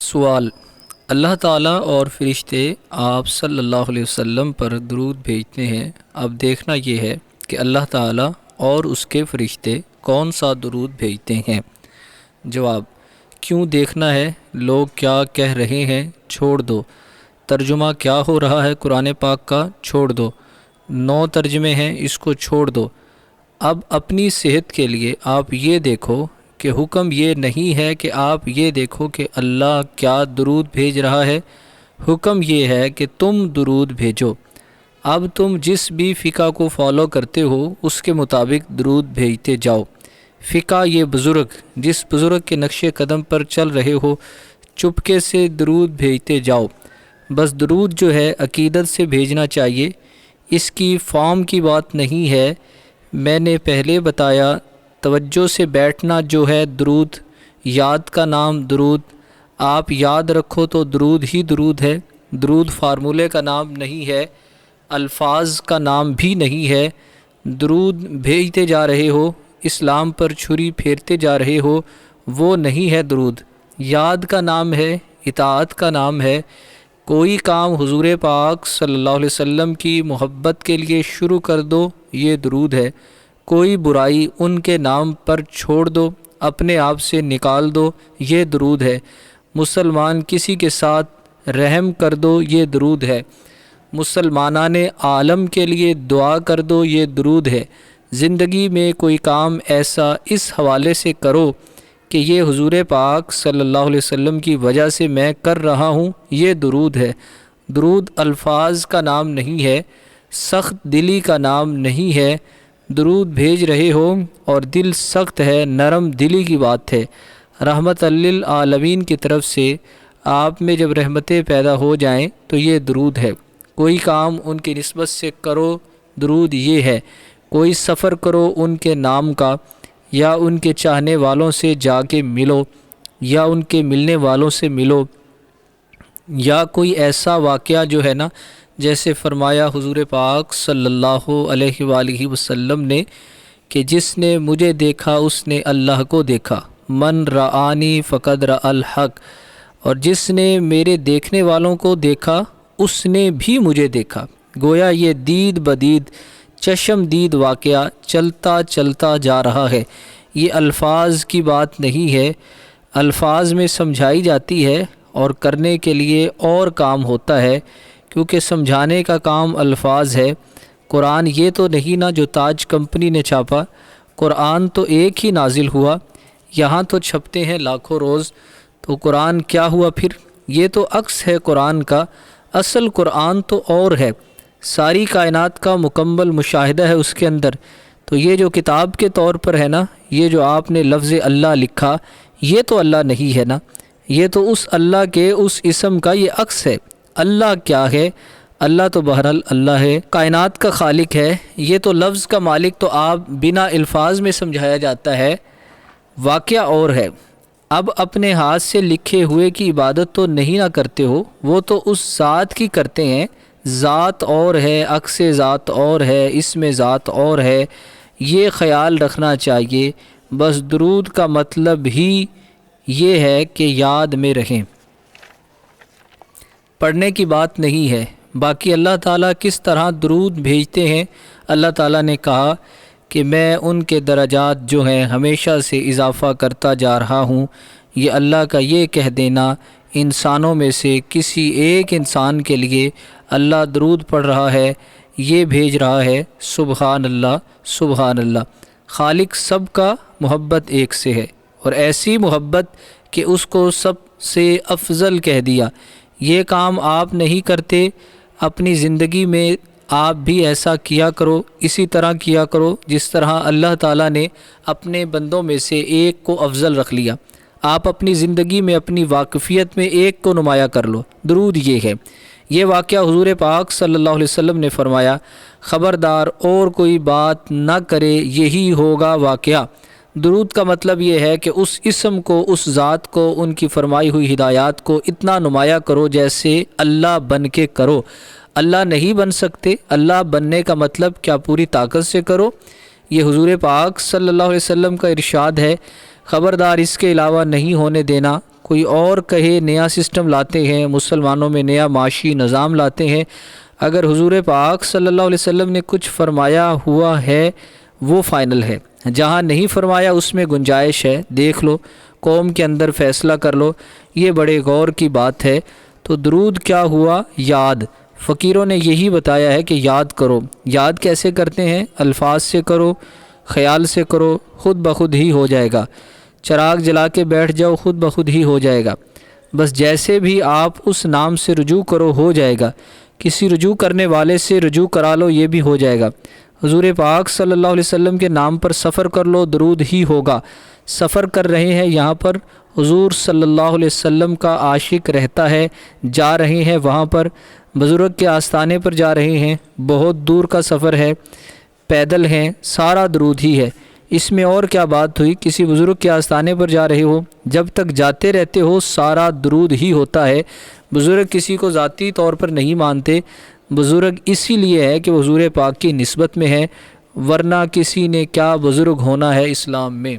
سوال: اللہ تعالیٰ اور فرشتے آپ صلی اللہ علیہ وسلم پر درود بھیجتے ہیں۔ اب دیکھنا یہ ہے کہ اللہ تعالیٰ اور اس کے فرشتے کون سا درود بھیجتے ہیں۔ جواب: کیوں دیکھنا ہے؟ لوگ کیا کہہ رہے ہیں چھوڑ دو۔ ترجمہ کیا ہو رہا ہے قرآن پاک کا؟ چھوڑ دو۔ 9 ترجمے ہیں، اس کو چھوڑ دو۔ اب اپنی صحت کے لیے آپ یہ دیکھو کہ حکم یہ نہیں ہے کہ آپ یہ دیکھو کہ اللہ کیا درود بھیج رہا ہے، حکم یہ ہے کہ تم درود بھیجو۔ اب تم جس بھی فقہ کو فالو کرتے ہو اس کے مطابق درود بھیجتے جاؤ۔ فقہ یہ بزرگ، جس بزرگ کے نقش قدم پر چل رہے ہو، چپکے سے درود بھیجتے جاؤ۔ بس درود جو ہے عقیدت سے بھیجنا چاہیے، اس کی فارم کی بات نہیں ہے۔ میں نے پہلے بتایا توجہ سے بیٹھنا جو ہے درود، یاد کا نام درود۔ آپ یاد رکھو تو درود ہی درود ہے۔ درود فارمولے کا نام نہیں ہے، الفاظ کا نام بھی نہیں ہے۔ درود بھیجتے جا رہے ہو، اسلام پر چھری پھیرتے جا رہے ہو، وہ نہیں ہے درود۔ یاد کا نام ہے، اطاعت کا نام ہے۔ کوئی کام حضور پاک صلی اللہ علیہ وسلم کی محبت کے لیے شروع کر دو، یہ درود ہے۔ کوئی برائی ان کے نام پر چھوڑ دو، اپنے آپ سے نکال دو، یہ درود ہے۔ مسلمان کسی کے ساتھ رحم کر دو، یہ درود ہے۔ مسلمانان عالم کے لیے دعا کر دو، یہ درود ہے۔ زندگی میں کوئی کام ایسا اس حوالے سے کرو کہ یہ حضور پاک صلی اللہ علیہ وسلم کی وجہ سے میں کر رہا ہوں، یہ درود ہے۔ درود الفاظ کا نام نہیں ہے، سخت دلی کا نام نہیں ہے۔ درود بھیج رہے ہو اور دل سخت ہے، نرم دلی کی بات ہے۔ رحمت للعالمین کی طرف سے آپ میں جب رحمتیں پیدا ہو جائیں تو یہ درود ہے۔ کوئی کام ان کی نسبت سے کرو، درود یہ ہے۔ کوئی سفر کرو ان کے نام کا، یا ان کے چاہنے والوں سے جا کے ملو، یا ان کے ملنے والوں سے ملو، یا کوئی ایسا واقعہ جو ہے نا، جیسے فرمایا حضور پاک صلی اللہ علیہ وآلہ وسلم نے کہ جس نے مجھے دیکھا اس نے اللہ کو دیکھا، من رآنی فقد رأى الحق، اور جس نے میرے دیکھنے والوں کو دیکھا اس نے بھی مجھے دیکھا۔ گویا یہ دید بدید چشم دید واقعہ چلتا چلتا جا رہا ہے۔ یہ الفاظ کی بات نہیں ہے، الفاظ میں سمجھائی جاتی ہے اور کرنے کے لیے اور کام ہوتا ہے، کیونکہ سمجھانے کا کام الفاظ ہے۔ قرآن یہ تو نہیں نا جو تاج کمپنی نے چھاپا، قرآن تو ایک ہی نازل ہوا، یہاں تو چھپتے ہیں لاکھوں روز، تو قرآن کیا ہوا پھر؟ یہ تو عکس ہے قرآن کا، اصل قرآن تو اور ہے، ساری کائنات کا مکمل مشاہدہ ہے اس کے اندر۔ تو یہ جو کتاب کے طور پر ہے نا، یہ جو آپ نے لفظ اللہ لکھا، یہ تو اللہ نہیں ہے نا، یہ تو اس اللہ کے اس اسم کا یہ عکس ہے۔ اللہ کیا ہے؟ اللہ تو بہرحال اللہ ہے، کائنات کا خالق ہے۔ یہ تو لفظ کا مالک تو آپ بنا الفاظ میں سمجھایا جاتا ہے، واقعہ اور ہے۔ اب اپنے ہاتھ سے لکھے ہوئے کی عبادت تو نہیں نہ کرتے ہو، وہ تو اس ذات کی کرتے ہیں۔ ذات اور ہے، عکس ذات اور ہے، اسم ذات اور ہے، یہ خیال رکھنا چاہیے۔ بس درود کا مطلب ہی یہ ہے کہ یاد میں رہیں، پڑھنے کی بات نہیں ہے۔ باقی اللہ تعالیٰ کس طرح درود بھیجتے ہیں؟ اللہ تعالیٰ نے کہا کہ میں ان کے درجات جو ہیں ہمیشہ سے اضافہ کرتا جا رہا ہوں۔ یہ اللہ کا یہ کہہ دینا، انسانوں میں سے کسی ایک انسان کے لیے اللہ درود پڑھ رہا ہے، یہ بھیج رہا ہے، سبحان اللہ سبحان اللہ۔ خالق سب کا محبت ایک سے ہے، اور ایسی محبت کہ اس کو سب سے افضل کہہ دیا۔ یہ کام آپ نہیں کرتے اپنی زندگی میں، آپ بھی ایسا کیا کرو، اسی طرح کیا کرو جس طرح اللہ تعالیٰ نے اپنے بندوں میں سے ایک کو افضل رکھ لیا۔ آپ اپنی زندگی میں اپنی واقفیت میں ایک کو نمایاں کر لو، درود یہ ہے۔ یہ واقعہ حضور پاک صلی اللہ علیہ وسلم نے فرمایا، خبردار اور کوئی بات نہ کرے، یہی ہوگا واقعہ۔ درود کا مطلب یہ ہے کہ اس اسم کو، اس ذات کو، ان کی فرمائی ہوئی ہدایات کو اتنا نمایاں کرو جیسے اللہ بن کے کرو۔ اللہ نہیں بن سکتے، اللہ بننے کا مطلب کیا پوری طاقت سے کرو؟ یہ حضور پاک صلی اللہ علیہ وسلم کا ارشاد ہے۔ خبردار اس کے علاوہ نہیں ہونے دینا، کوئی اور کہے نیا سسٹم لاتے ہیں، مسلمانوں میں نیا معاشی نظام لاتے ہیں، اگر حضور پاک صلی اللہ علیہ وسلم نے کچھ فرمایا ہوا ہے وہ فائنل ہے، جہاں نہیں فرمایا اس میں گنجائش ہے، دیکھ لو، قوم کے اندر فیصلہ کر لو، یہ بڑے غور کی بات ہے۔ تو درود کیا ہوا؟ یاد۔ فقیروں نے یہی بتایا ہے کہ یاد کرو۔ یاد کیسے کرتے ہیں؟ الفاظ سے کرو، خیال سے کرو، خود بخود ہی ہو جائے گا۔ چراغ جلا کے بیٹھ جاؤ، خود بخود ہی ہو جائے گا۔ بس جیسے بھی آپ اس نام سے رجوع کرو ہو جائے گا، کسی رجوع کرنے والے سے رجوع کرا لو یہ بھی ہو جائے گا۔ حضور پاک صلی اللہ علیہ وسلم کے نام پر سفر کر لو، درود ہی ہوگا۔ سفر کر رہے ہیں، یہاں پر حضور صلی اللہ علیہ وسلم کا عاشق رہتا ہے، جا رہے ہیں وہاں پر، بزرگ کے آستانے پر جا رہے ہیں، بہت دور کا سفر ہے، پیدل ہیں، سارا درود ہی ہے۔ اس میں اور کیا بات ہوئی؟ کسی بزرگ کے آستانے پر جا رہے ہو، جب تک جاتے رہتے ہو سارا درود ہی ہوتا ہے۔ بزرگ کسی کو ذاتی طور پر نہیں مانتے، بزرگ اسی لیے ہے کہ وہ حضور پاک کی نسبت میں ہے، ورنہ کسی نے کیا بزرگ ہونا ہے اسلام میں۔